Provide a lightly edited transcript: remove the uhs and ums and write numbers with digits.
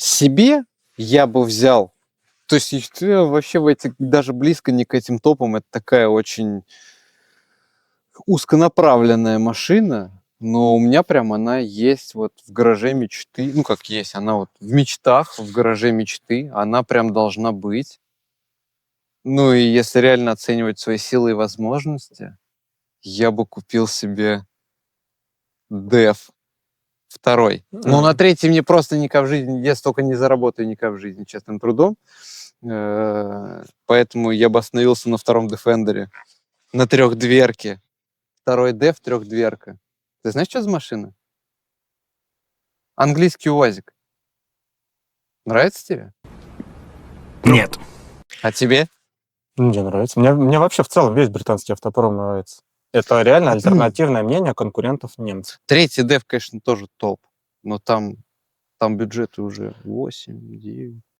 Себе я бы взял, то есть я вообще в эти даже близко не к этим топам. Это такая очень узконаправленная машина, но у меня прям она есть вот в гараже мечты. Ну, как есть, она вот в мечтах, в гараже мечты. Она прям должна быть. Ну, и если реально оценивать свои силы и возможности, я бы купил себе DEF 2. Ну, на третий мне просто никак в жизни, я столько не заработаю никак в жизни честным трудом. Поэтому я бы остановился на втором Defender, на трехдверке. Второй DEF, трехдверка. Ты знаешь, что за машина? Английский УАЗик. Нравится тебе? Нет. А тебе? Мне нравится. Мне вообще в целом весь британский автопром нравится. Это реально альтернативное мнение конкурентов немцев. Третий DEF, конечно, тоже топ, но там бюджеты уже 8, 9.